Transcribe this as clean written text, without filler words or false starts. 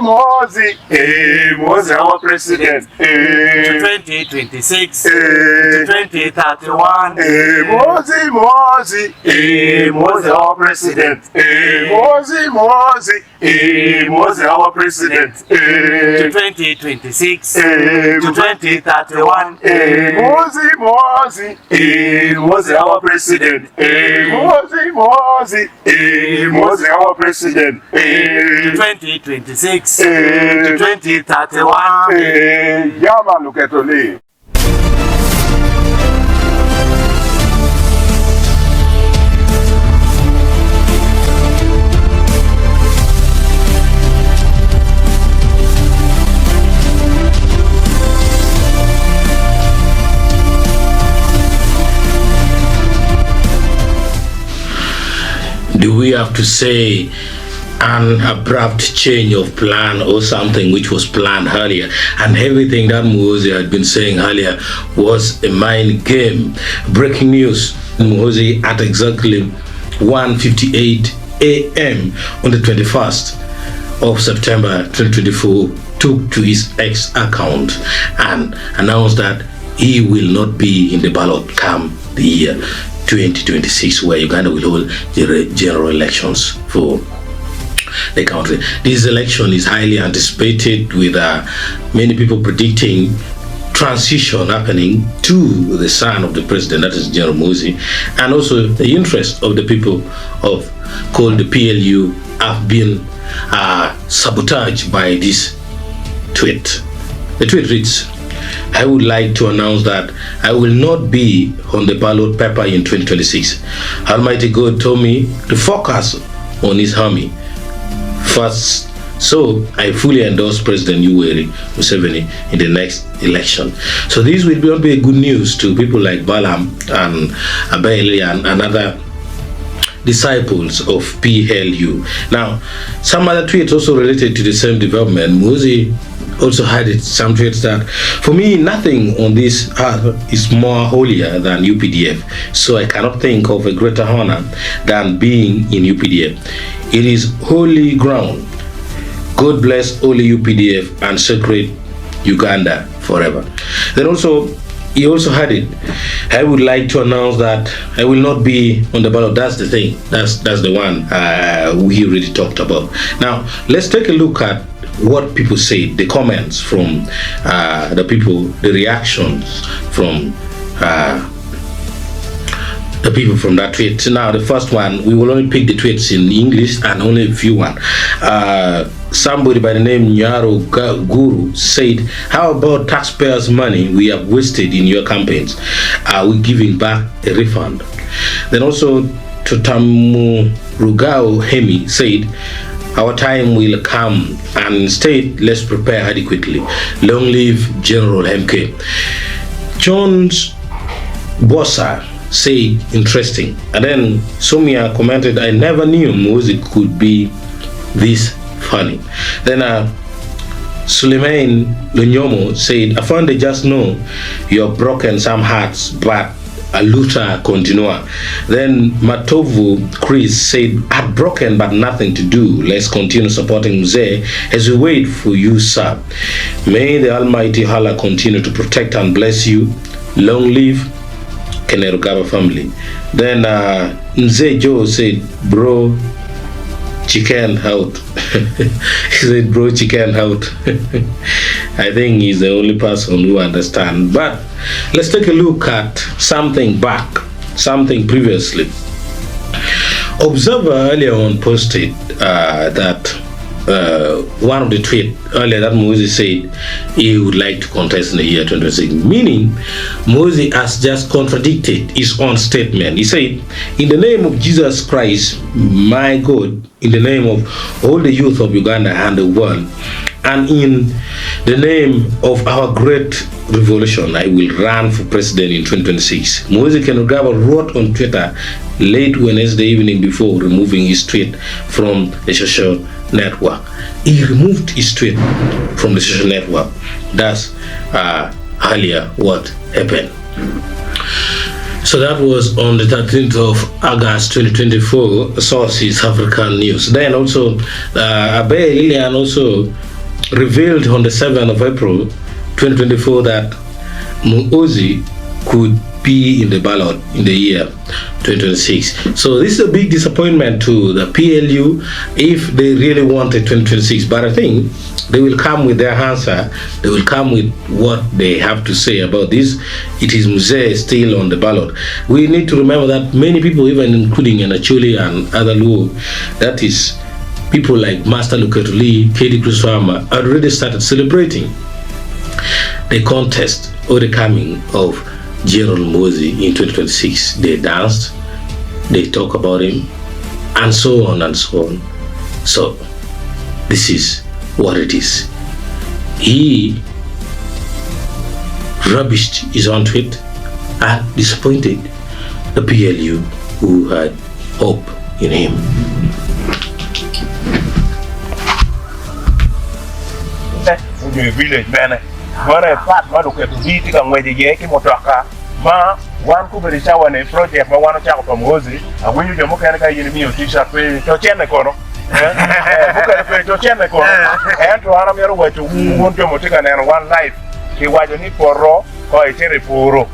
Muhoozi our president. To 2026, to 2031. Muhoozi our president. Muhoozi our president. To 2026, to 2031. Muhoozi our president. Muhoozi our president. To 2026, to 2031. Yama Luketoli. Do we have to say an abrupt change of plan or something which was planned earlier, and everything that Muhoozi had been saying earlier was a mind game? Breaking news: Muhoozi at exactly 1:58 a.m. on the 21st of September 2024 took to his X account and announced that he will not be in the ballot come the year 2026, where Uganda will hold general elections for the country. This election is highly anticipated, with many people predicting transition happening to the son of the president, that is General Muhoozi, and also the interest of the people of called the PLU have been sabotaged by this tweet. The tweet reads, "I would like to announce that I will not be on the ballot paper in 2026. Almighty God told me to focus on his army first, so I fully endorse President Yoweri Museveni in the next election." So this will not be a good news to people like Balaam and Abeli and other disciples of PLU. Now, some other tweets also related to the same development. Muhoozi also had some tweets that, "For me, nothing on this earth is more holier than UPDF, so I cannot think of a greater honor than being in UPDF. It is holy ground. God bless holy UPDF and sacred Uganda forever." Then also, he also had it, "I would like to announce that I will not be on the ballot." That's the thing. That's the one we already talked about. Now, let's take a look at what people say, the comments from the people, the reactions from the people from that tweet. Now, the first one, we will only pick the tweets in English and only a few one. Somebody by the name Nyaro Guru said, "How about taxpayers' money we have wasted in your campaigns? Are we giving back a refund?" Then also Tutamu Rugao Hemi said, "Our time will come, and instead let's prepare adequately. Long live General MK." Jones Bossa said, "Interesting." And then Somia commented, "I never knew Muhoozi could be this funny." Then Suleiman Lunyomo said, "I found they just know you're broken some hearts, but a luta continua." Then Matovu Chris said, "Heartbroken but nothing to do. Let's continue supporting Mzee as we wait for you, sir. May the Almighty Allah continue to protect and bless you. Long live Kenerugaba family." Then Mzee Joe said, "Bro, chicken out." He said, "Bro, chicken out." I think he's the only person who understands. But let's take a look at something previously. Observer earlier on posted that one of the tweets earlier that Muhoozi said he would like to contest in the year 2026, meaning Muhoozi has just contradicted his own statement. He said, "In the name of Jesus Christ, my God, in the name of all the youth of Uganda and the world, and in the name of our great revolution, I will run for president in 2026. Muhoozi Kainerugaba wrote on Twitter late Wednesday evening before removing his tweet from the social network. He removed his tweet from the social network. That's earlier what happened. So that was on the 13th of August 2024, sources African News. Then also Abe Lilian also revealed on the 7th of April 2024 that Muhoozi could be in the ballot in the year 2026. So this is a big disappointment to the PLU if they really wanted 2026. But I think they will come with their answer. They will come with what they have to say about this. It is Mzee still on the ballot. We need to remember that many people, even including Acholi and other Luo, that is people like Master Luketuli, Kedi Kuswama, already started celebrating the contest or the coming of General Muhoozi in 2026. They danced, they talk about him, and so on and so on. So this is what it is. He rubbished his own tweet and disappointed the PLU who had hope in him. Village man, mana part ma duke to biti ka ngweje ye ki motoka ma wan ku beri chawa ne project ma wan cha ko Muhoozi agwenyu je mo kan ka yini mi otisha pe to chene kono buka pe to chene kono to ana mi ro wetu won to mo tika ne one life ki wajo ni poro ko e tere poro